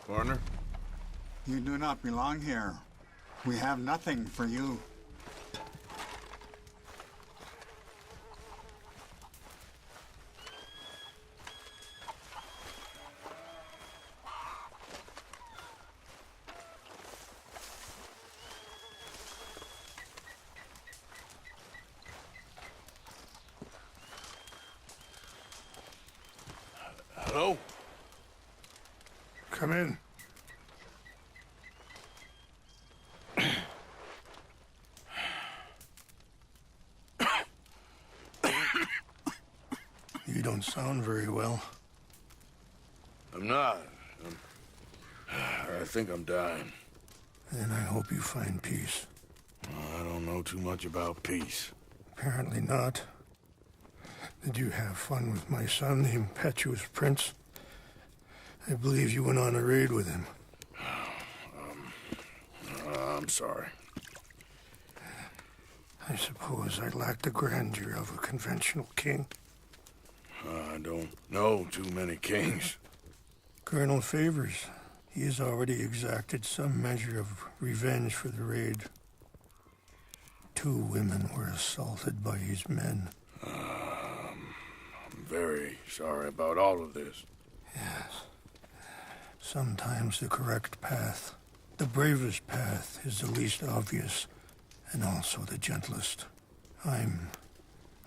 partner. You do not belong here. We have nothing for you. Hello? Come in. You don't sound very well. I'm not. I think I'm dying. And I hope you find peace. I don't know too much about peace. Apparently not. Did you have fun with my son, the impetuous prince? I believe you went on a raid with him. I'm sorry. I suppose I lack the grandeur of a conventional king. I don't know too many kings. Colonel Favors, he has already exacted some measure of revenge for the raid. 2 women were assaulted by his men. I'm very sorry about all of this. Yes. Sometimes the correct path, the bravest path, is the least obvious, and also the gentlest. I'm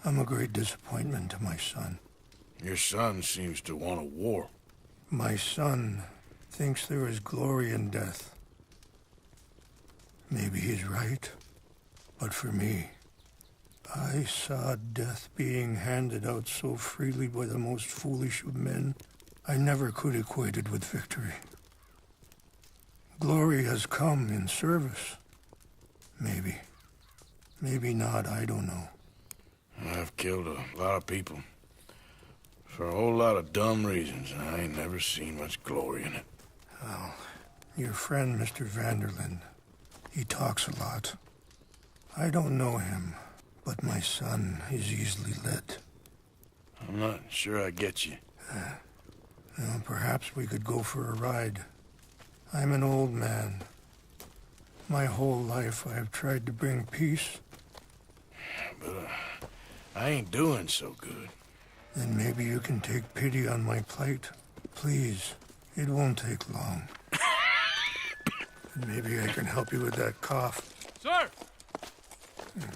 a great disappointment to my son. Your son seems to want a war. My son thinks there is glory in death. Maybe he's right, but for me, I saw death being handed out so freely by the most foolish of men, I never could equate it with victory. Glory has come in service. Maybe. Maybe not, I don't know. I've killed a lot of people. For a whole lot of dumb reasons, and I ain't never seen much glory in it. Well, your friend, Mr. Vanderlyn, he talks a lot. I don't know him, but my son is easily led. I'm not sure I get you. Well, perhaps we could go for a ride. I'm an old man. My whole life I have tried to bring peace. But I ain't doing so good. Then maybe you can take pity on my plight. Please, it won't take long. And maybe I can help you with that cough. Sir! I'm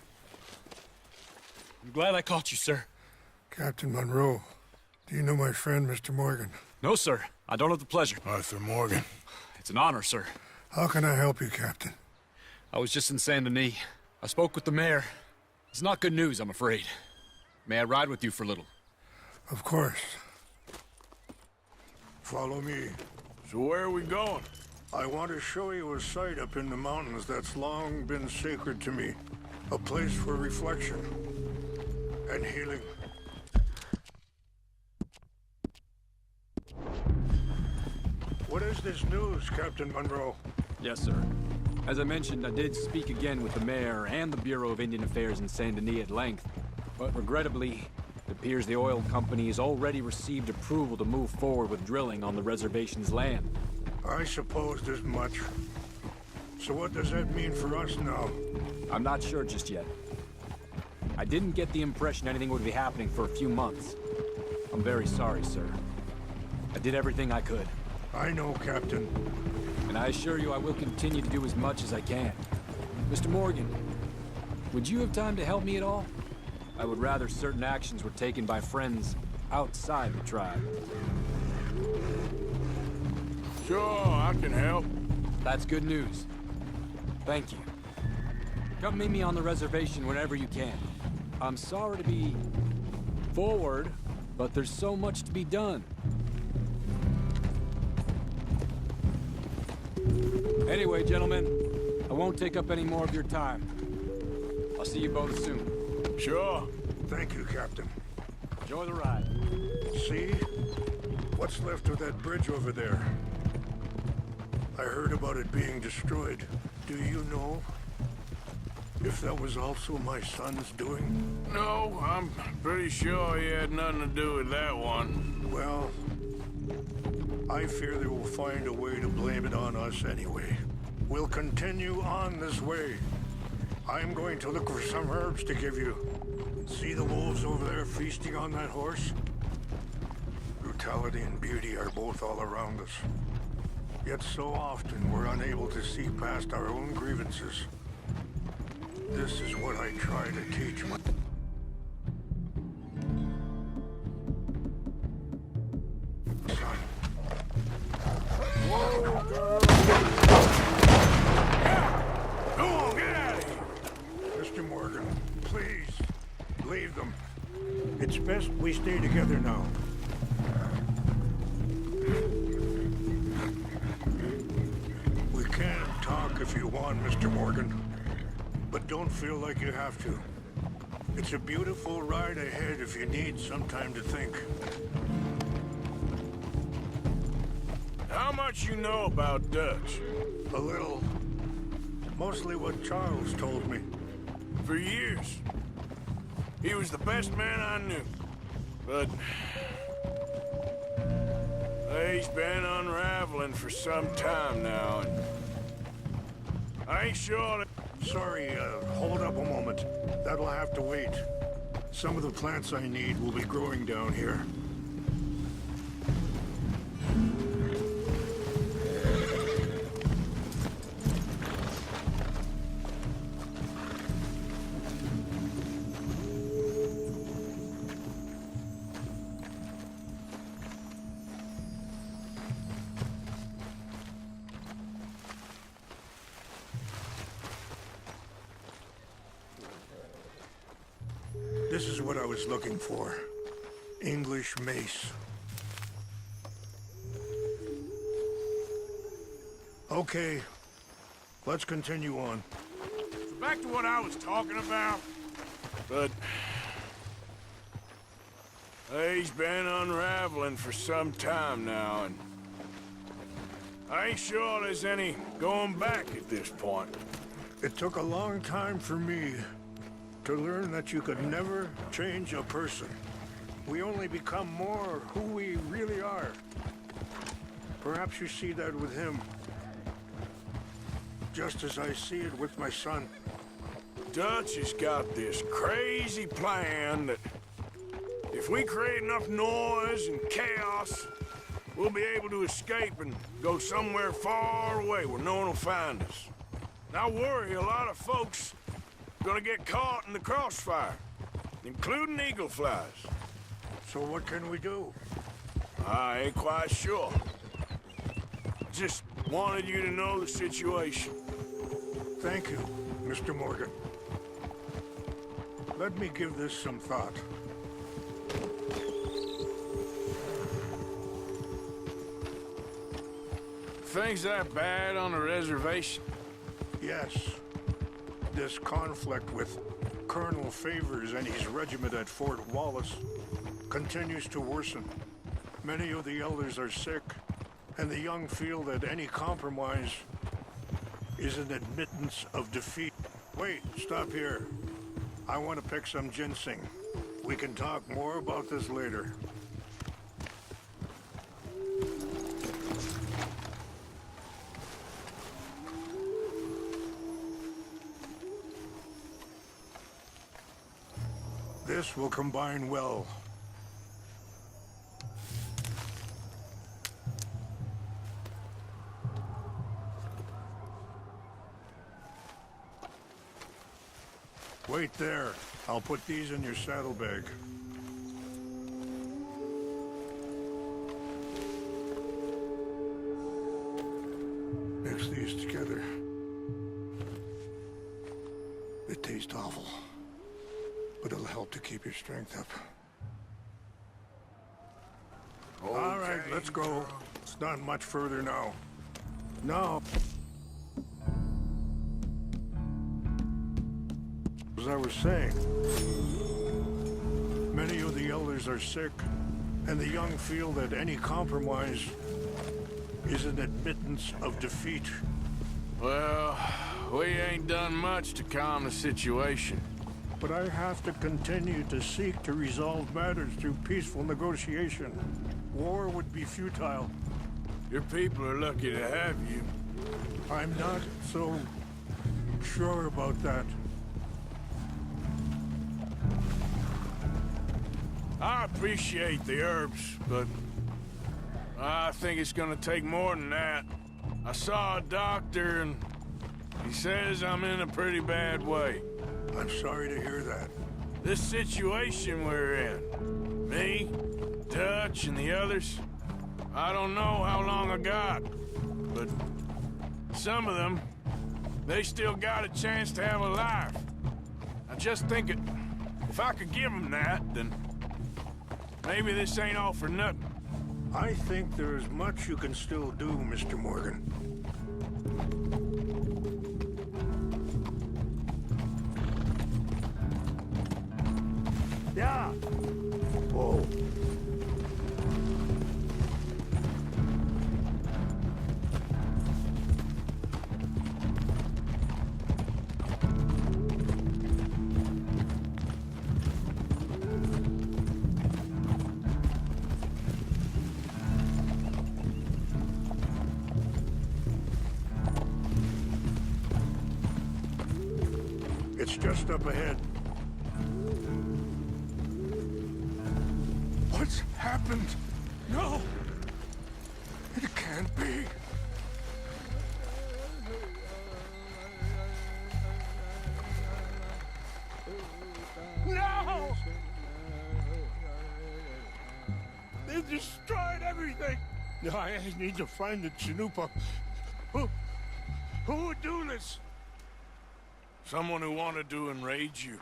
glad I caught you, sir. Captain Monroe, do you know my friend, Mr. Morgan? No, sir. I don't have the pleasure. Arthur Morgan. It's an honor, sir. How can I help you, Captain? I was just in Saint Denis. I spoke with the mayor. It's not good news, I'm afraid. May I ride with you for a little? Of course. Follow me. So where are we going? I want to show you a site up in the mountains that's long been sacred to me. A place for reflection and healing. What is this news, Captain Monroe? Yes, sir. As I mentioned, I did speak again with the mayor and the Bureau of Indian Affairs in Saint Denis at length. But regrettably, it appears the oil company has already received approval to move forward with drilling on the reservation's land. I supposed as much. So what does that mean for us now? I'm not sure just yet. I didn't get the impression anything would be happening for a few months. I'm very sorry, sir. I did everything I could. I know, Captain. And I assure you I will continue to do as much as I can. Mr. Morgan, would you have time to help me at all? I would rather certain actions were taken by friends outside the tribe. Sure, I can help. That's good news. Thank you. Come meet me on the reservation whenever you can. I'm sorry to be forward, but there's so much to be done. Anyway, gentlemen, I won't take up any more of your time. I'll see you both soon. Sure. Thank you, Captain. Enjoy the ride. See? What's left of that bridge over there? I heard about it being destroyed. Do you know if that was also my son's doing? No, I'm pretty sure he had nothing to do with that one. Well, I fear they will find a way to blame it on us anyway. We'll continue on this way. I'm going to look for some herbs to give you. See the wolves over there feasting on that horse? Brutality and beauty are both all around us. Yet so often we're unable to see past our own grievances. This is what I try to teach my... son. Whoa, girl! Go on, get out of here! Mr. Morgan, please, leave them. It's best we stay together now. We can talk if you want, Mr. Morgan. But don't feel like you have to. It's a beautiful ride ahead if you need some time to think. How much you know about Dutch? A little. Mostly what Charles told me. For years. He was the best man I knew. But... he's been unraveling for some time now, and... I ain't sure that... Sorry, hold up a moment. That'll have to wait. Some of the plants I need will be growing down here. This is what I was looking for. English mace. Okay, let's continue on. So back to what I was talking about. But... he's been unraveling for some time now, and... I ain't sure there's any going back at this point. It took a long time for me to learn that you could never change a person. We only become more who we really are. Perhaps you see that with him, just as I see it with my son. Dutch has got this crazy plan that if we create enough noise and chaos, we'll be able to escape and go somewhere far away where no one will find us. And I worry a lot of folks gonna get caught in the crossfire, including eagle flies. So what can we do? I ain't quite sure. Just wanted you to know the situation. Thank you, Mr. Morgan. Let me give this some thought. Things that bad on the reservation? Yes. This conflict with Colonel Favors and his regiment at Fort Wallace continues to worsen. Many of the elders are sick, and the young feel that any compromise is an admittance of defeat. Wait, stop here. I want to pick some ginseng. We can talk more about this later. This will combine well. Wait there. I'll put these in your saddlebag. Mix these together. They taste awful, but it'll help to keep your strength up. Okay. All right, let's go. It's not much further now. Now, as I was saying, many of the elders are sick, and the young feel that any compromise is an admittance of defeat. Well, we ain't done much to calm the situation. But I have to continue to seek to resolve matters through peaceful negotiation. War would be futile. Your people are lucky to have you. I'm not so sure about that. I appreciate the herbs, but I think it's gonna take more than that. I saw a doctor and he says I'm in a pretty bad way. I'm sorry to hear that. This situation we're in, me, Dutch, and the others, I don't know how long I got, but some of them, they still got a chance to have a life. I just think if I could give them that, then maybe this ain't all for nothing. I think there's much you can still do, Mr. Morgan. Yeah. Whoa. It's just up ahead. What's happened? No! It can't be. No! They destroyed everything! I need to find the Chanupa. Who would do this? Someone who wanted to enrage you.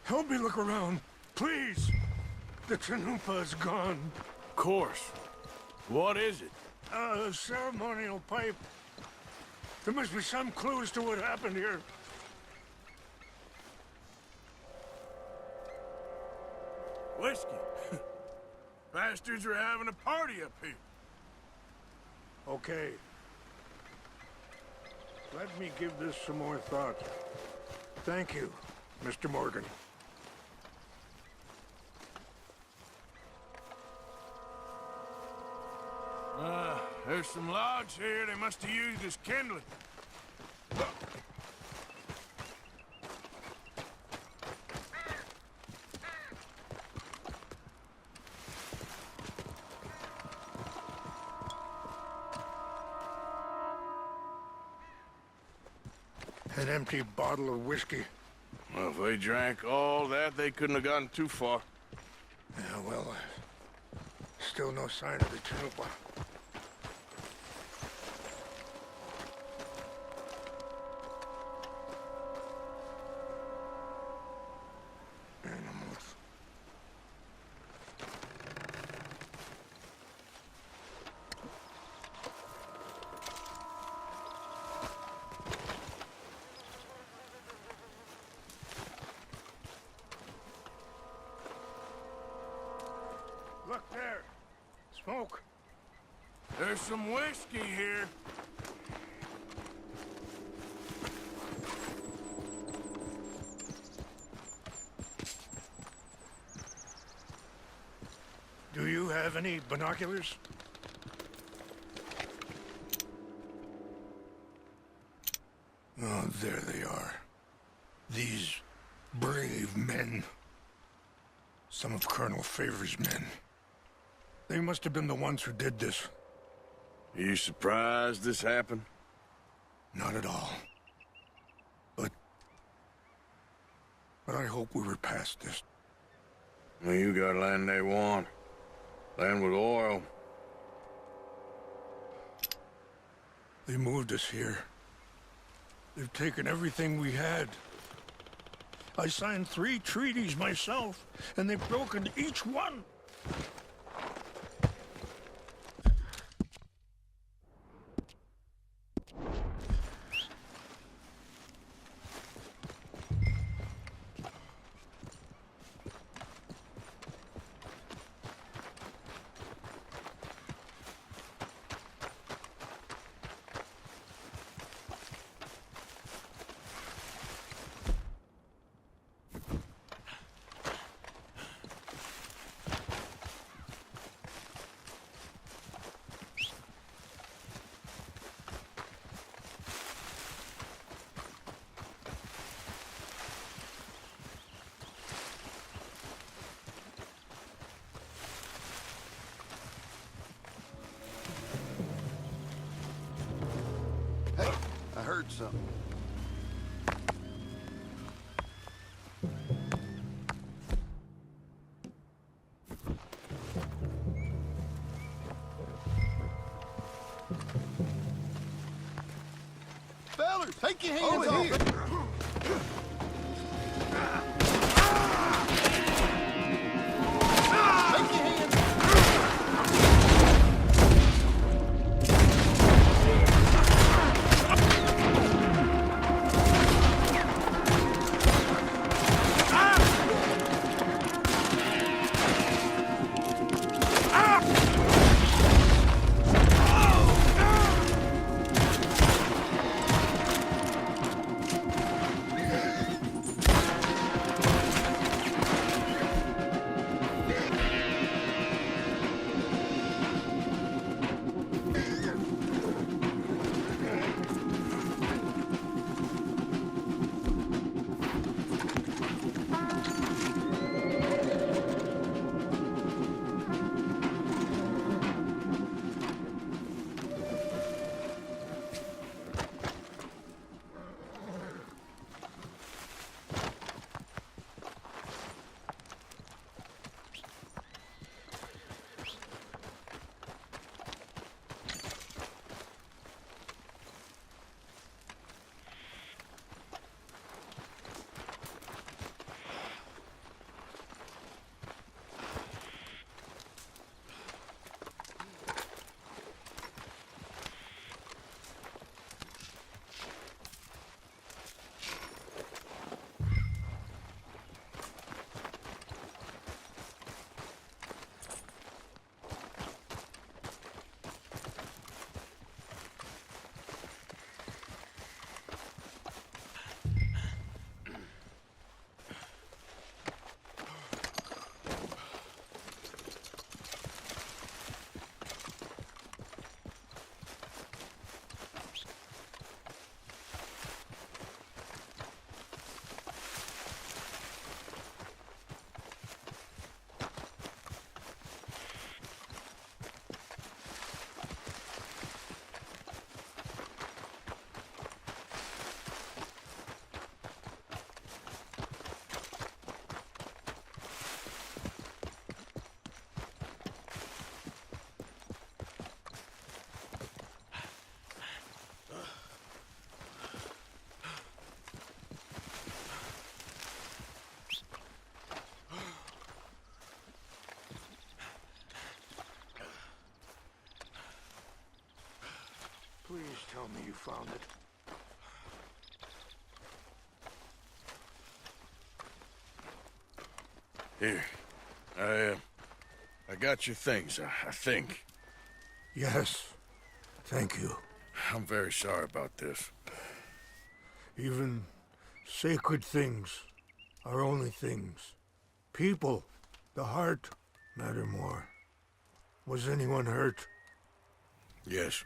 Help me look around, please. The Chanupa is gone. Of course. What is it? A ceremonial pipe. There must be some clues to what happened here. Whiskey. Bastards are having a party up here. Okay. Let me give this some more thought. Thank you, Mr. Morgan. There's some logs here they must have used as kindling. An empty bottle of whiskey. Well, if they drank all that, they couldn't have gotten too far. Yeah, well, still no sign of the Chanupa. Animals. Look there. Smoke. There's some whiskey here. Do you have any binoculars? Oh, there they are. These brave men. Some of Colonel Favor's men. They must have been the ones who did this. Are you surprised this happened? Not at all. But I hope we were past this. Well, you got land they want. Land with oil. They moved us here. They've taken everything we had. I signed 3 treaties myself, and they've broken each one. so... Fellas, take your hands off! Please tell me you found it. Here. I got your things, I think. Yes. Thank you. I'm very sorry about this. Even sacred things are only things. People, the heart, matter more. Was anyone hurt? Yes.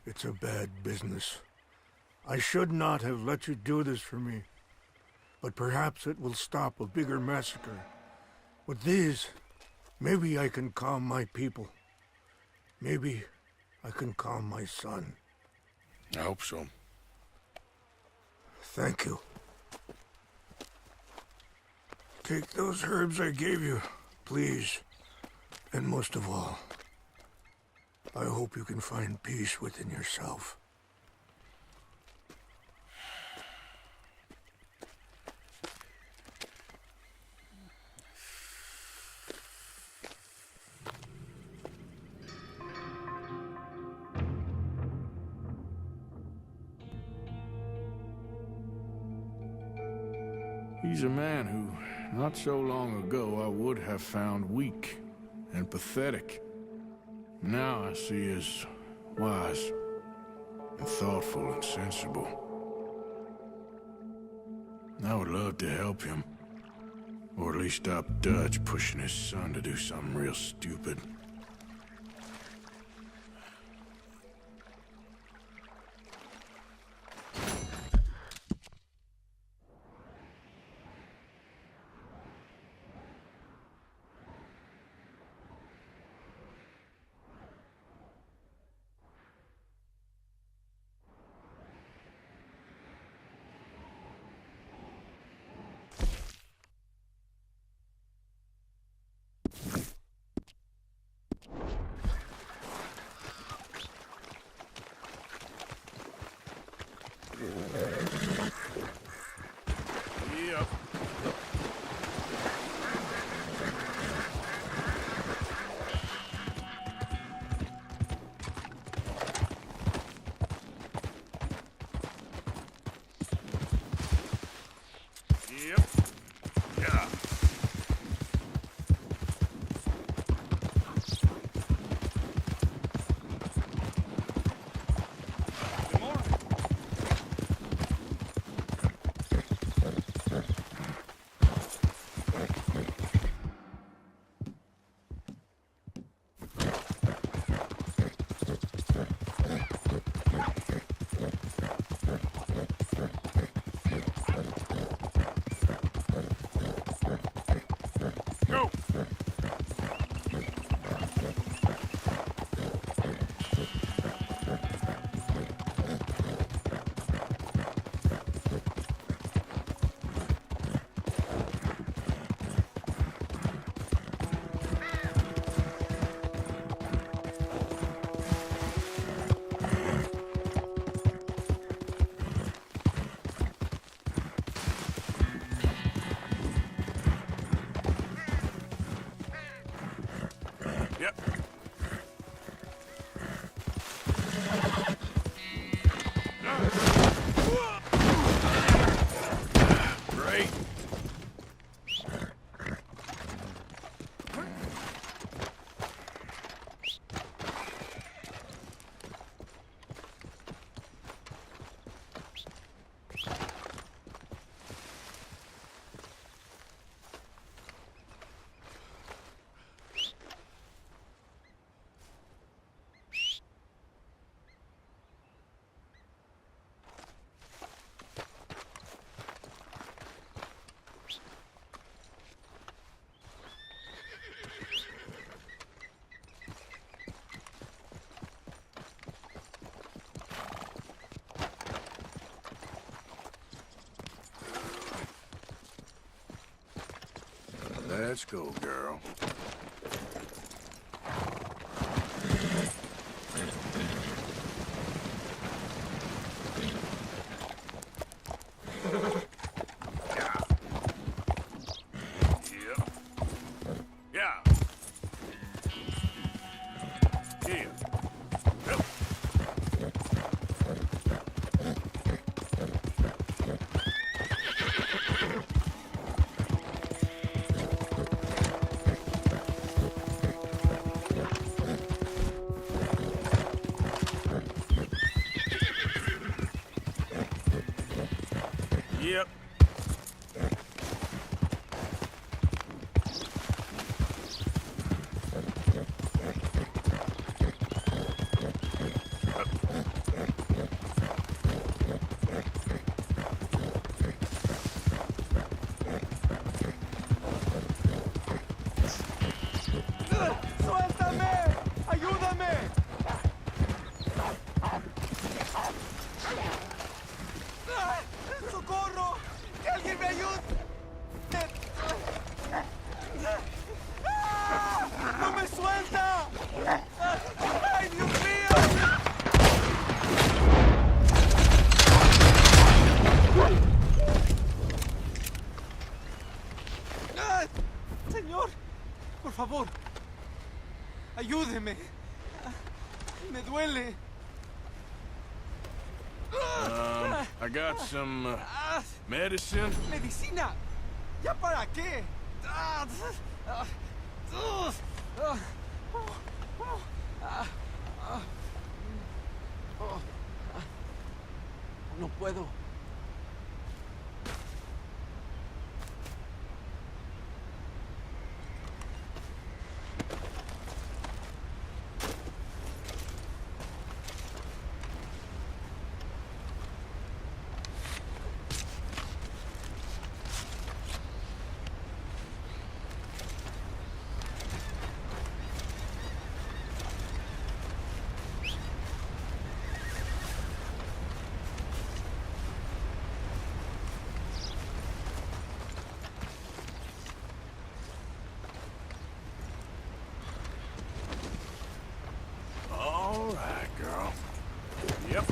It's a bad business. I should not have let you do this for me. But perhaps it will stop a bigger massacre. With these, maybe I can calm my people. Maybe I can calm my son. I hope so. Thank you. Take those herbs I gave you, please. And most of all, I hope you can find peace within yourself. He's a man who, not so long ago, I would have found weak and pathetic. Now I see as wise and thoughtful and sensible. I would love to help him. Or at least stop Dutch pushing his son to do something real stupid. Yep. Great. Let's go, girl. Yeah. Yeah. Yep. Yep. ¡Suéltame! ¡Ayúdame! ¡Socorro! ¡Que alguien me ayude! ¡No me suelta! ¡Ay, Dios mío! Señor, por favor, ayúdeme. Me duele. I got some medicine. ¿Medicina? ¿Ya para qué? No puedo. All right, girl. Yep.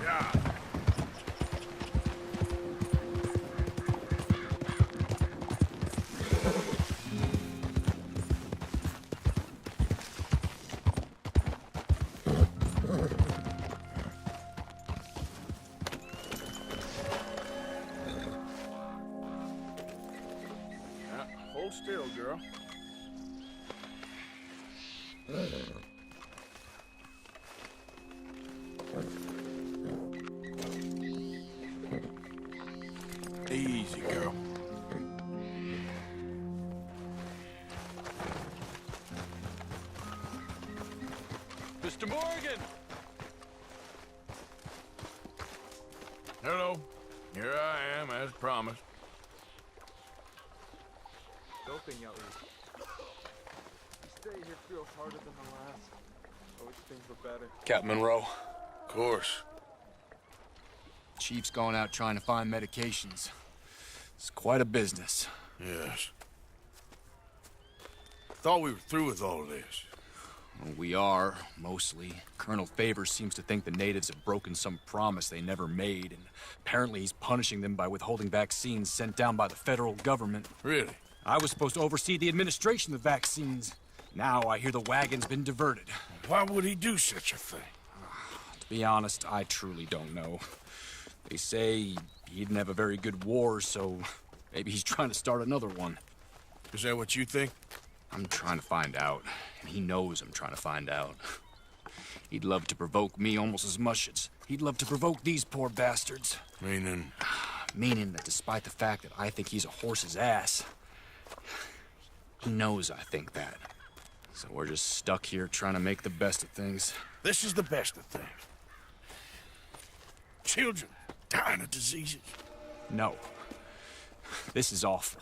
Yeah. Hold still, girl. Easy, girl. Mr. Morgan! Hello. Here I am, as promised. Open your ears. day here feels harder than the last. I wish things were better. Captain Monroe. Of course. Chief's going out trying to find medications. It's quite a business. Yes. Thought we were through with all of this. Well, we are, mostly. Colonel Favors seems to think the natives have broken some promise they never made, and apparently he's punishing them by withholding vaccines sent down by the federal government. Really? I was supposed to oversee the administration of vaccines. Now I hear the wagon's been diverted. Why would he do such a thing? To be honest, I truly don't know. They say he didn't have a very good war, so maybe he's trying to start another one. Is that what you think? I'm trying to find out, and he knows I'm trying to find out. He'd love to provoke me almost as much as he'd love to provoke these poor bastards. Meaning? Meaning that despite the fact that I think he's a horse's ass, he knows I think that. So we're just stuck here trying to make the best of things. This is the best of things. Children dying of diseases. No. This is awful.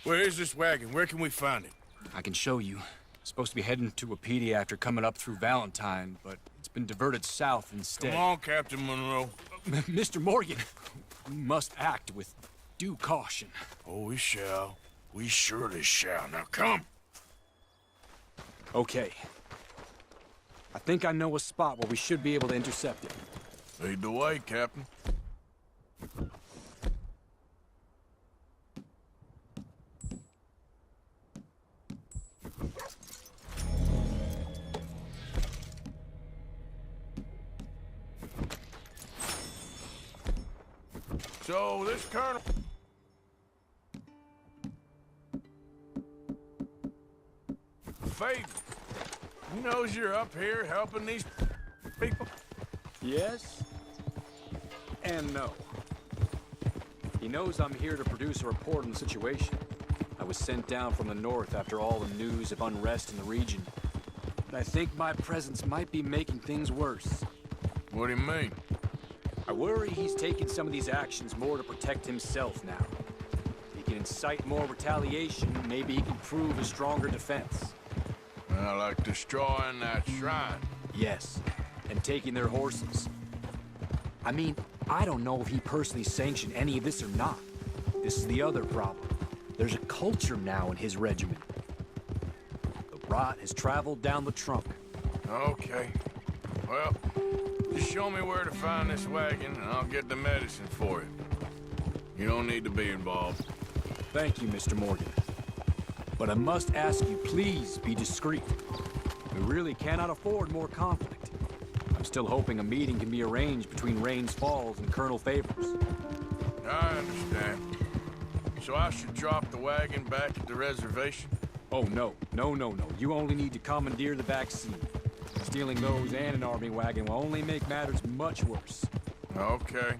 Where is this wagon? Where can we find it? I can show you. It's supposed to be heading to a PD after coming up through Valentine, but it's been diverted south instead. Come on, Captain Monroe. Mr. Morgan, we must act with due caution. Oh, we shall. We surely shall. Now come. Okay. I think I know a spot where we should be able to intercept it. Lead the way, Captain. So, this Colonel... Faith, he knows you're up here helping these people? Yes and no. He knows I'm here to produce a report on the situation. I was sent down from the north after all the news of unrest in the region. But I think my presence might be making things worse. What do you mean? I worry he's taking some of these actions more to protect himself now. If he can incite more retaliation, maybe he can prove a stronger defense. Well, like destroying that shrine. Yes, and taking their horses. I mean, I don't know if he personally sanctioned any of this or not. This is the other problem. There's a culture now in his regiment. The rot has traveled down the trunk. Okay. Well, just show me where to find this wagon, and I'll get the medicine for it. You don't need to be involved. Thank you, Mr. Morgan. But I must ask you, please be discreet. We really cannot afford more conflict. I'm still hoping a meeting can be arranged between Rains Falls and Colonel Favors. I understand. So I should drop the wagon back at the reservation? Oh, no. No. You only need to commandeer the vaccine. Stealing those and an army wagon will only make matters much worse. Okay.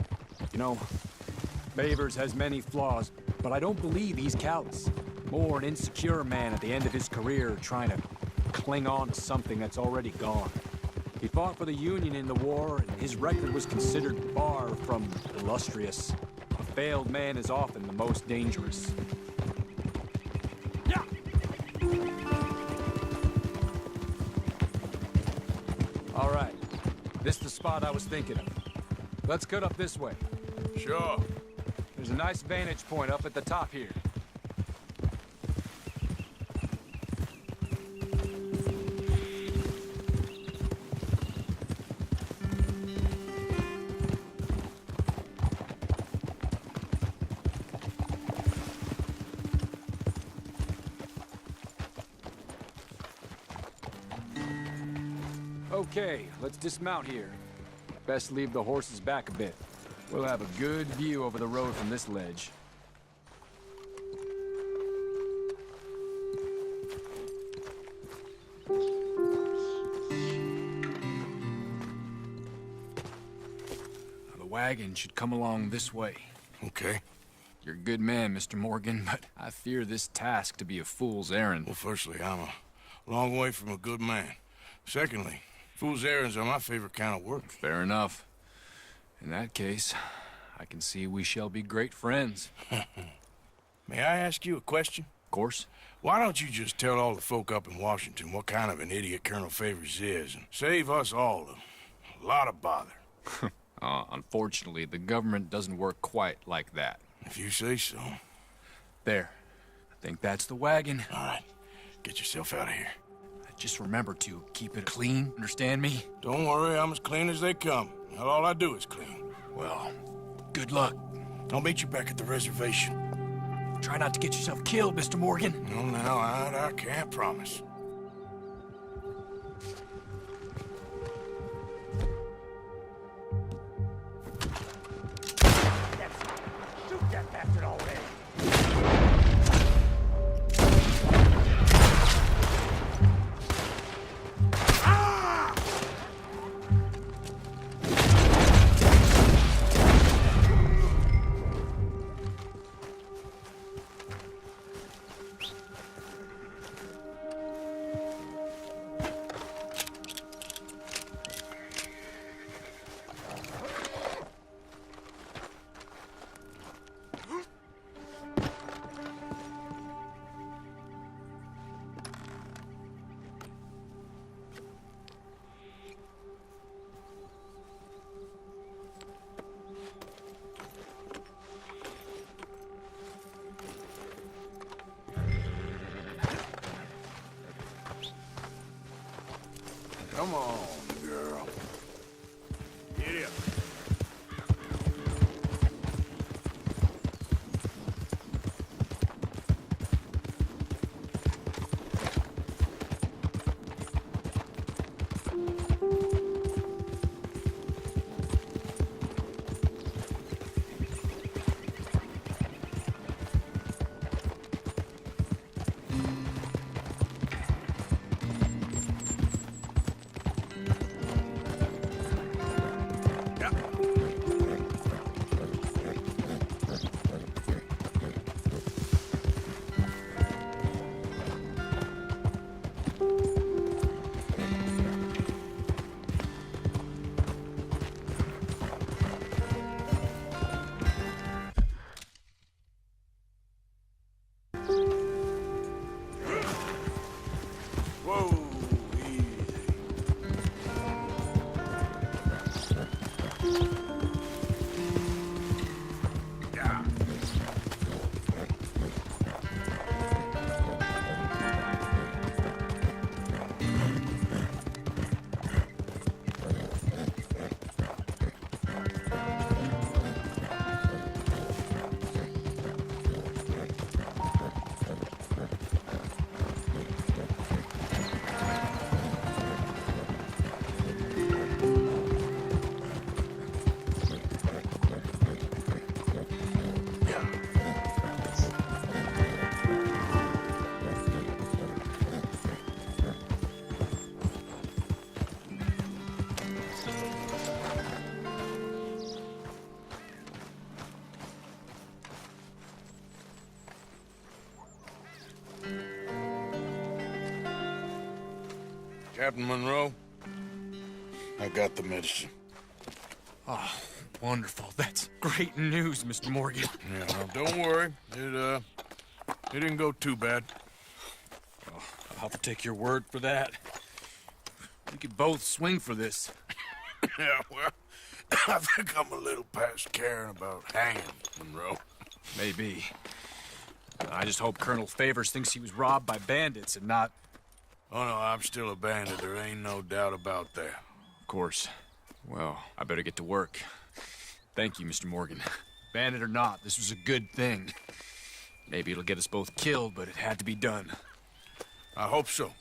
You know, Favors has many flaws, but I don't believe he's callous. More an insecure man at the end of his career trying to cling on to something that's already gone. He fought for the Union in the war, and his record was considered far from illustrious. A failed man is often the most dangerous. Yeah! All right. This is the spot I was thinking of. Let's cut up this way. Sure. There's a nice vantage point up at the top here. Okay, let's dismount here. Best leave the horses back a bit. We'll have a good view over the road from this ledge. The wagon should come along this way. Okay. You're a good man, Mr. Morgan, but I fear this task to be a fool's errand. Well, firstly, I'm a long way from a good man. Secondly, fool's errands are my favorite kind of work. Fair enough. In that case, I can see we shall be great friends. May I ask you a question? Of course. Why don't you just tell all the folk up in Washington what kind of an idiot Colonel Favors is and save us all a lot of bother? Unfortunately, the government doesn't work quite like that. If you say so. There. I think that's the wagon. All right. Get yourself out of here. Just remember to keep it clean, understand me? Don't worry, I'm as clean as they come. All I do is clean. Well, good luck. I'll meet you back at the reservation. Try not to get yourself killed, Mr. Morgan. No, now, I can't promise. Shoot that bastard already! Come on, girl. Get up. Whoa, easy. Yeah. Captain Monroe, I got the medicine. Oh, wonderful. That's great news, Mr. Morgan. Yeah, well, don't worry. It didn't go too bad. Oh, I'll have to take your word for that. We could both swing for this. Yeah, well, I think I'm a little past caring about hanging, Monroe. Maybe. I just hope Colonel Favors thinks he was robbed by bandits and not... Oh, no, I'm still a bandit. There ain't no doubt about that. Of course. Well, I better get to work. Thank you, Mr. Morgan. Bandit or not, this was a good thing. Maybe it'll get us both killed, but it had to be done. I hope so.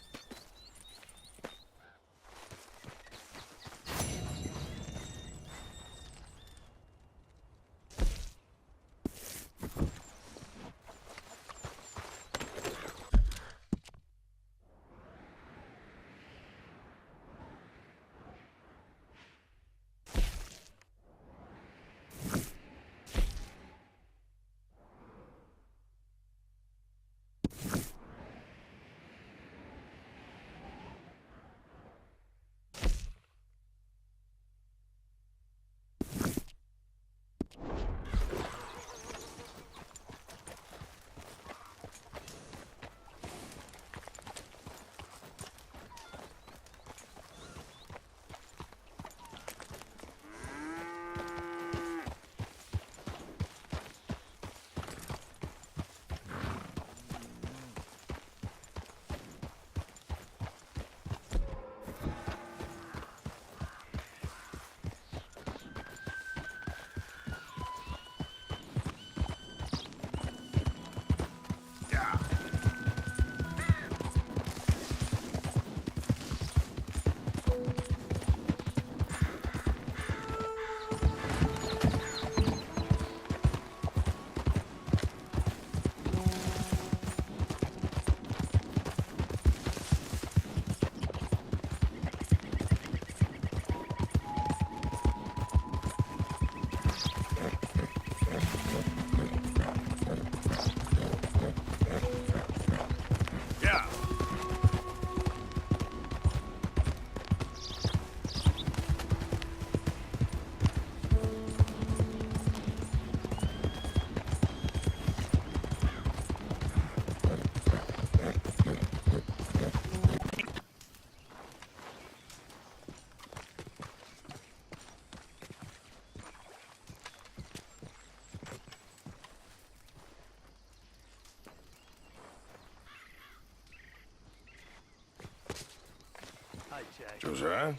Josiah?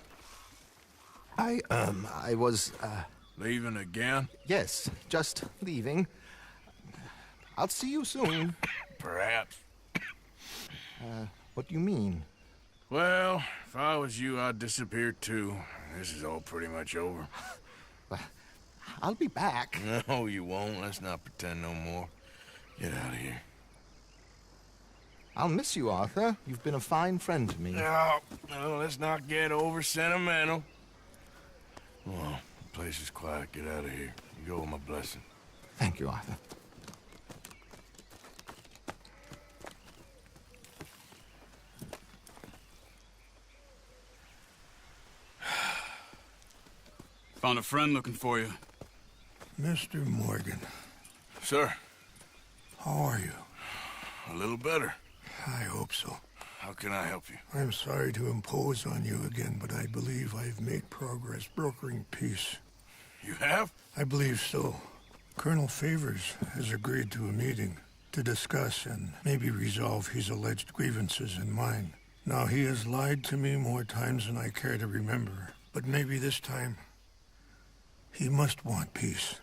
I was, Leaving again? yes, just leaving. I'll see you soon. Perhaps. What do you mean? Well, if I was you, I'd disappear too. This is all pretty much over. I'll be back. No, you won't. Let's not pretend no more. Get out of here. I'll miss you, Arthur. You've been a fine friend to me. No, let's not get over sentimental. Well, the place is quiet. Get out of here. You go with my blessing. Thank you, Arthur. Found a friend looking for you. Mr. Morgan, Sir, how are you? a little better. I hope so. How can I help you? I'm sorry to impose on you again, but I believe I've made progress brokering peace. You have? I believe so. Colonel Favors has agreed to a meeting to discuss and maybe resolve his alleged grievances and mine. Now, he has lied to me more times than I care to remember, but maybe this time he must want peace.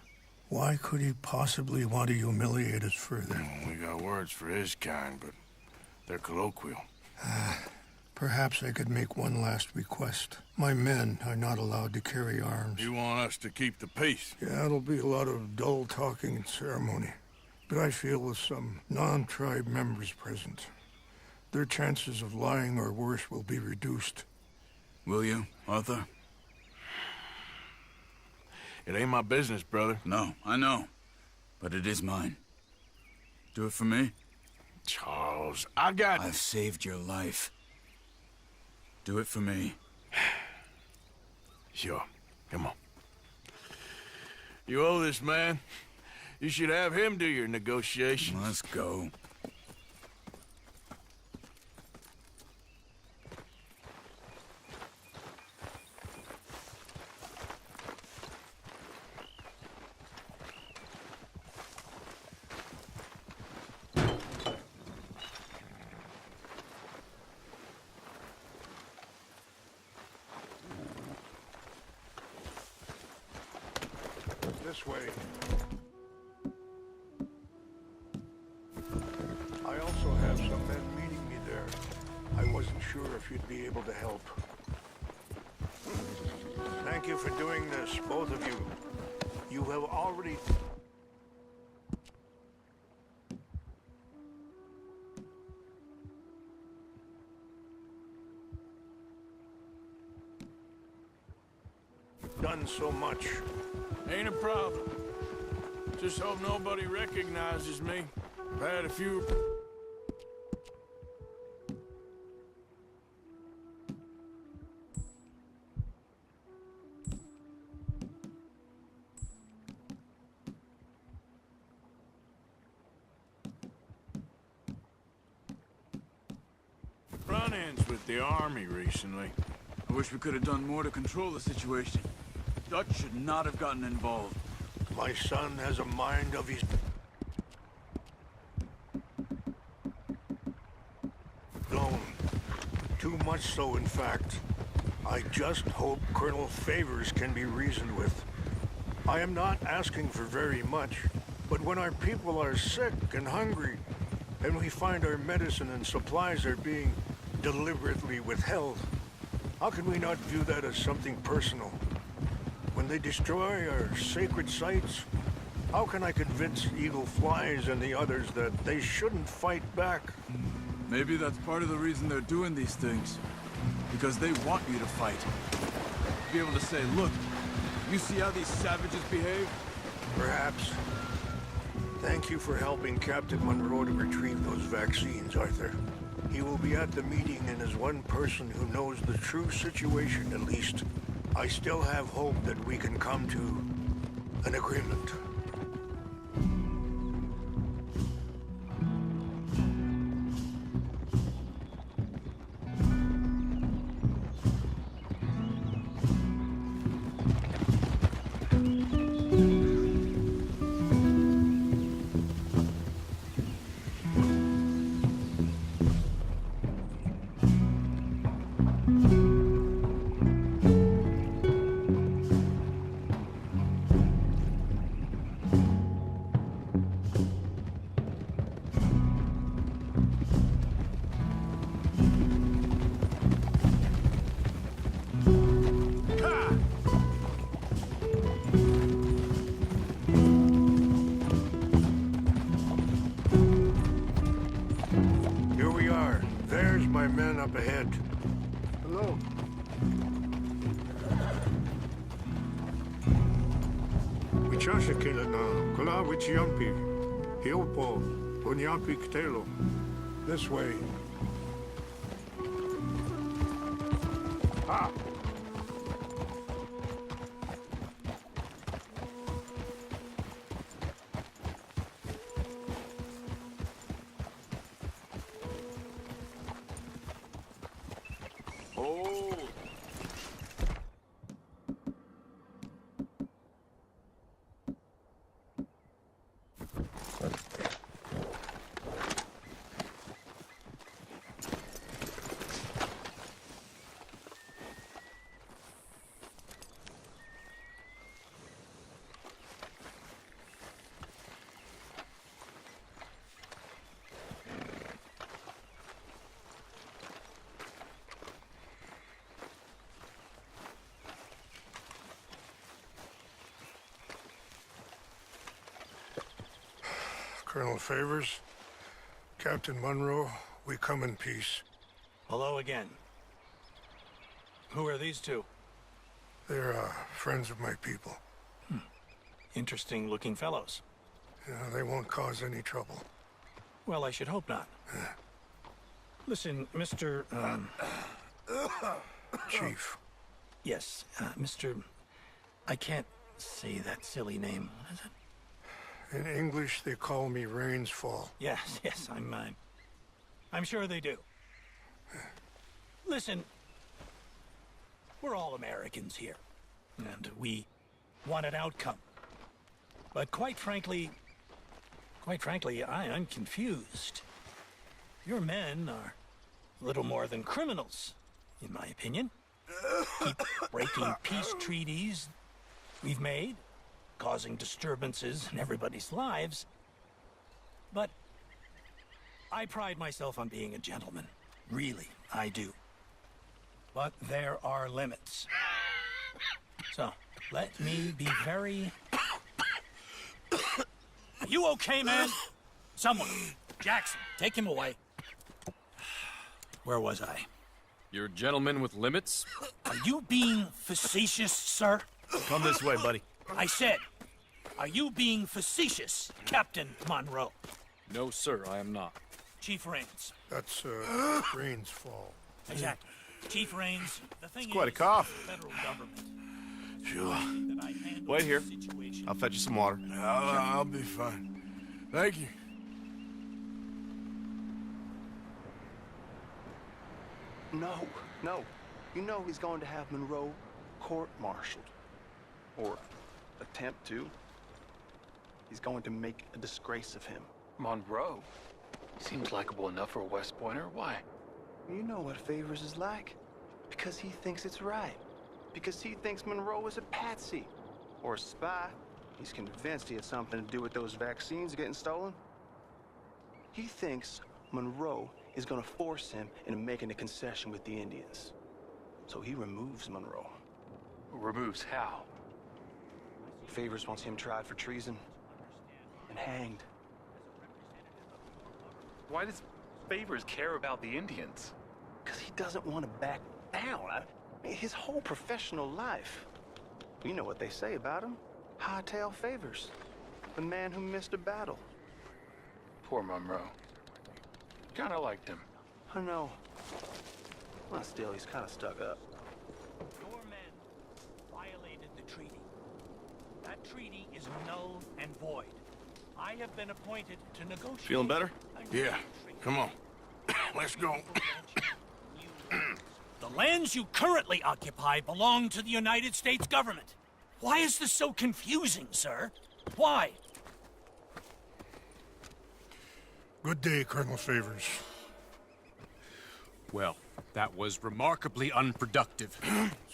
Why could he possibly want to humiliate us further? We got words for his kind, but they're colloquial. Perhaps I could make one last request. My men are not allowed to carry arms. You want us to keep the peace? Yeah, it'll be a lot of dull talking and ceremony. But I feel with some non-tribe members present, their chances of lying or worse will be reduced. Will you, Arthur? It ain't my business, brother. No, I know. But it is mine. Do it for me? Charles, I've saved your life. Do it for me. Sure. Come on. You owe this man. You should have him do your negotiations. Let's go. This way. I also have some men meeting me there. I wasn't sure if you'd be able to help. Thank you for doing this, both of you. You have already... done so much. Ain't a problem. Just hope nobody recognizes me. I've had a few... run-ins with the army recently. I wish we could have done more to control the situation. Dutch should not have gotten involved. My son has a mind of his own. Too much so, in fact. I just hope Colonel Favors can be reasoned with. I am not asking for very much, but when our people are sick and hungry, and we find our medicine and supplies are being deliberately withheld, how can we not view that as something personal? When they destroy our sacred sites, how can I convince Eagle Flies and the others that they shouldn't fight back? Maybe that's part of the reason they're doing these things. Because they want you to fight. Be able to say, look, you see how these savages behave? Perhaps. Thank you for helping Captain Monroe to retrieve those vaccines, Arthur. He will be at the meeting and is one person who knows the true situation, at least. I still have hope that we can come to an agreement. up ahead. Hello. Wichasha Kilana, Kula Wichiampi, Hiopo, Unyampi Ktelo. This way. Ah. Oh. Colonel Favors, Captain Monroe, we come in peace. Hello again. Who are these two? They're friends of my people. Interesting looking fellows. Yeah, they won't cause any trouble. Well, I should hope not. Listen, Mr. Chief. Yes, Mr. I can't say that silly name. What is it? In English, they call me Rains Fall. Yes, yes, I'm sure they do. Listen, we're all Americans here, and we want an outcome. But quite frankly, I'm confused. Your men are a little more than criminals, in my opinion. Keep breaking peace treaties we've made, causing disturbances in everybody's lives. But I pride myself on being a gentleman. Really, I do. But there are limits. So, let me be very... Are you okay, man? Someone. Jackson, take him away. Where was I? You're a gentleman with limits? Are you being facetious, sir? Come this way, buddy. I said, are you being facetious, Captain Monroe? No, sir, I am not. Chief Rains. That's Rains Fall. Exactly. Chief Rains, the thing quite a is, cough. the federal government. Sure. that I handle Wait here. the situation. I'll fetch you some water. I'll be fine. Thank you. No. You know he's going to have Monroe court-martialed. Or attempt to. He's going to make a disgrace of him. Monroe? Seems likable enough for a West Pointer. Why? You know what Favors is like. Because he thinks it's right. Because he thinks Monroe is a patsy. Or a spy. He's convinced he had something to do with those vaccines getting stolen. He thinks Monroe is gonna force him into making a concession with the Indians. So he removes Monroe. Removes how? Favors wants him tried for treason and hanged. Why does Favors care about the Indians? Because he doesn't want to back down. His whole professional life. You know what they say about him. Hightail Favors. The man who missed a battle. Poor Monroe. Kinda liked him. I know. Well, still, he's kind of stuck up. Your men violated the treaty. That treaty is null and void. I have been appointed to negotiate... Feeling better? Yeah, come on. Let's go. The lands you currently occupy belong to the United States government. Why is this so confusing, sir? Why? Good day, Colonel Favors. Well, that was remarkably unproductive.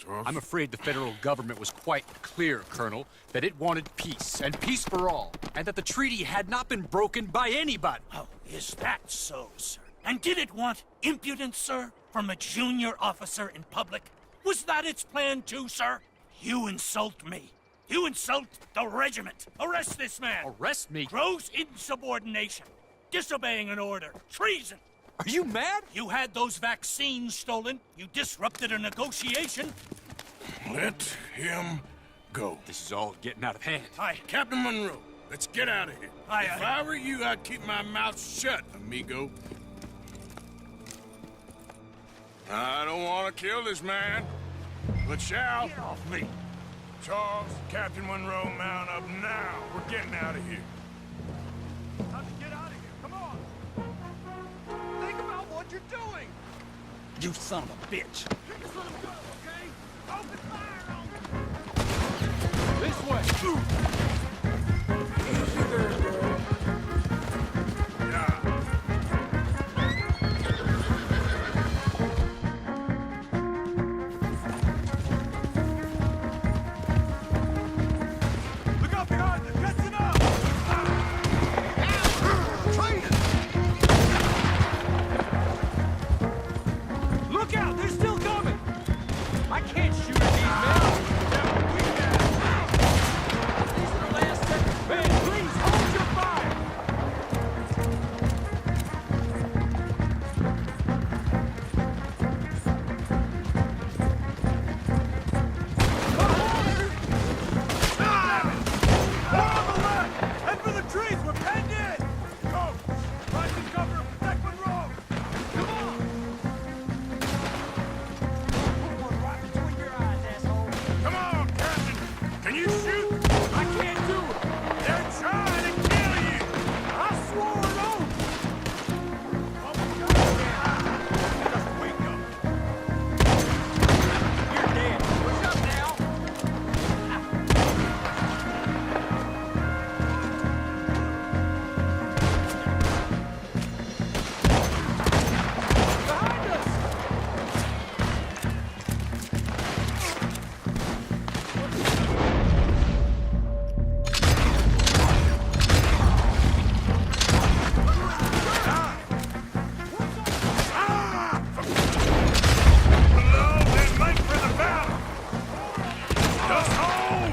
So, I'm afraid the federal government was quite clear, Colonel, that it wanted peace, and peace for all, and that the treaty had not been broken by anybody. Oh, is that so, sir? And did it want impudence, sir, from a junior officer in public? Was that its plan too, sir? You insult me. You insult the regiment. Arrest this man. Arrest me? Gross insubordination. Disobeying an order. Treason. Are you mad? You had those vaccines stolen. You disrupted a negotiation. Let him go. This is all getting out of hand. Hi, Captain Monroe. Let's get out of here. If I were you, I'd keep my mouth shut, amigo. I don't want to kill this man, but shall. Get off me. Charles, Captain Monroe, mount up now. We're getting out of here. Time to get out of here. Come on. Think about what you're doing. You son of a bitch. Just let him go, okay? Open fire on him. This way! Look out behind you. Listen up. Look out! They're still coming! I can't shoot at these men! These are the last seconds, man! Please, hold your fire! Head for the trees. We're penned in. Go. Find some cover and protect Monroe. Come on. Put one right between your eyes, asshole. Come on, Captain. Can you shoot? I can't do it! They're trying to kill you. I swore an oath. Just wake up. You're dead! Push up now! Behind us! Love and make for the battle. Just hold.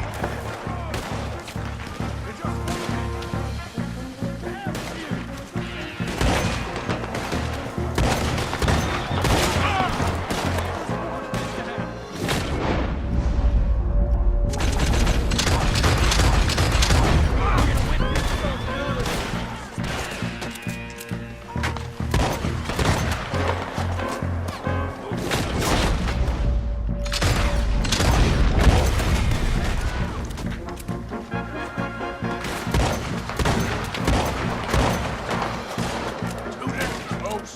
Too late, folks.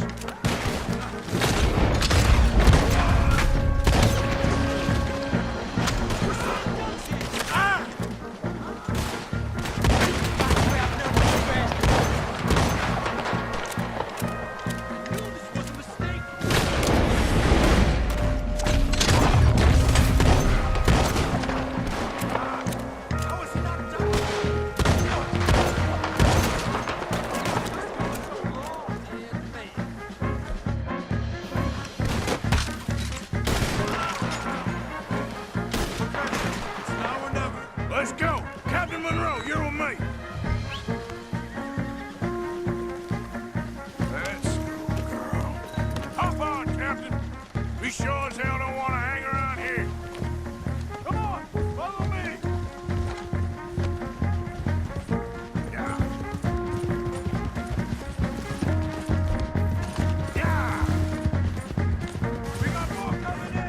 Now or never. Let's go. Captain Monroe, you're with me. Let's go, girl. Hop on, Captain. We sure as hell don't want to hang around here. Come on. Follow me. Yeah. Yeah. We got more coming in.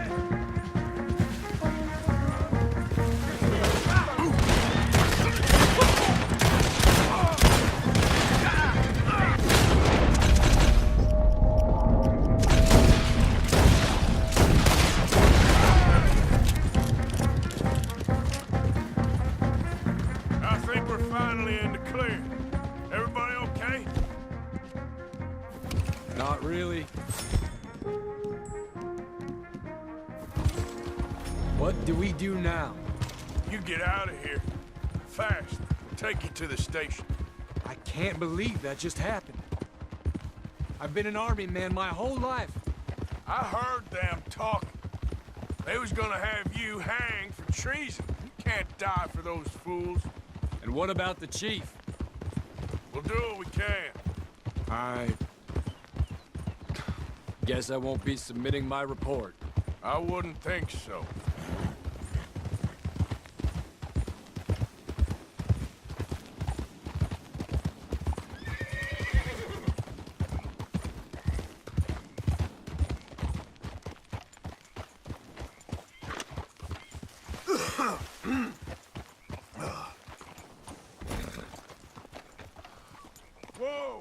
I think we're finally in the clear. Everybody okay? Not really. What do we do now? You get out of here. Fast. We'll take you to the station. I can't believe that just happened. I've been an army man my whole life. I heard them talking. They was gonna have you hanged for treason. You can't die for those fools. And what about the chief? We'll do what we can. Guess I won't be submitting my report. I wouldn't think so. Whoa!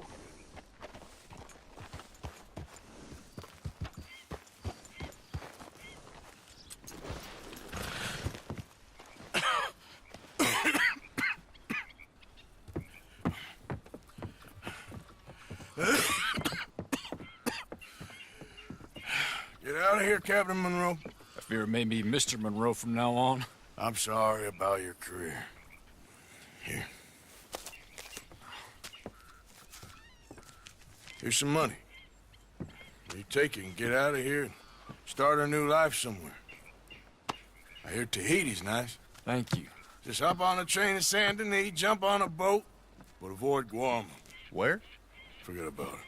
Get out of here, Captain Monroe. I fear it may be Mr. Monroe from now on. I'm sorry about your career. Here. Here's some money. You take it and get out of here and start a new life somewhere. I hear Tahiti's nice. Thank you. Just hop on a train to Saint Denis, jump on a boat, but avoid Guam. Where? Forget about it.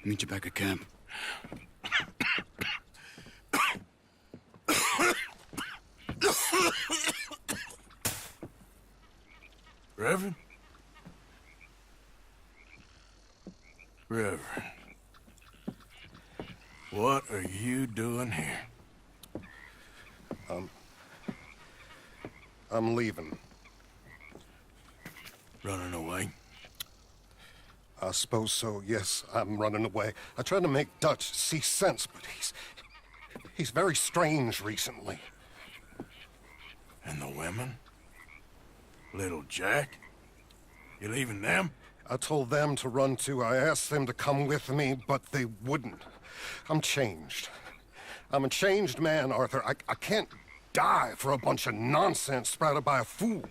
Meet you back at camp. Reverend? Reverend. What are you doing here? I'm leaving. Running away? I suppose so, yes. I'm running away. I tried to make Dutch see sense, but he's very strange recently. And the women? Little Jack? You leaving them? I told them to run too. I asked them to come with me, but they wouldn't. I'm changed. I'm a changed man, Arthur. I can't die for a bunch of nonsense sprouted by a fool.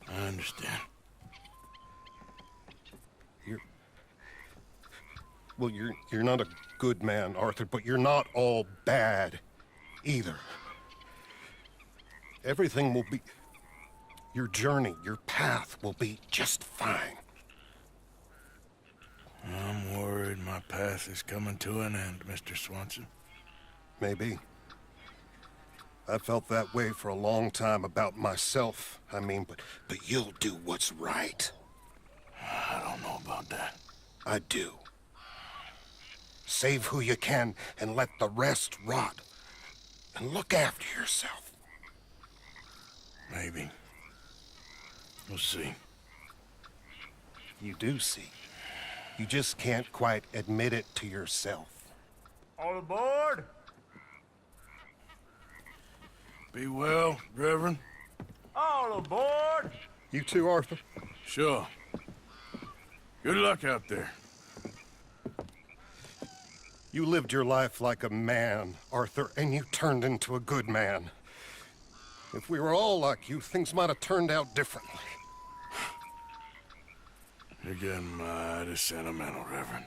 I understand. You're not a good man, Arthur, but you're not all bad either. Everything will be... Your journey, your path will be just fine. I'm worried my path is coming to an end, Mr. Swanson. Maybe. I felt that way for a long time about myself. I mean, but you'll do what's right. I don't know about that. I do. Save who you can and let the rest rot. And look after yourself. Maybe. We'll see. You do see. You just can't quite admit it to yourself. All aboard! Be well, Reverend. All aboard! You too, Arthur? Sure. Good luck out there. You lived your life like a man, Arthur, and you turned into a good man. If we were all like you, things might have turned out differently. You're getting mighty sentimental, Reverend.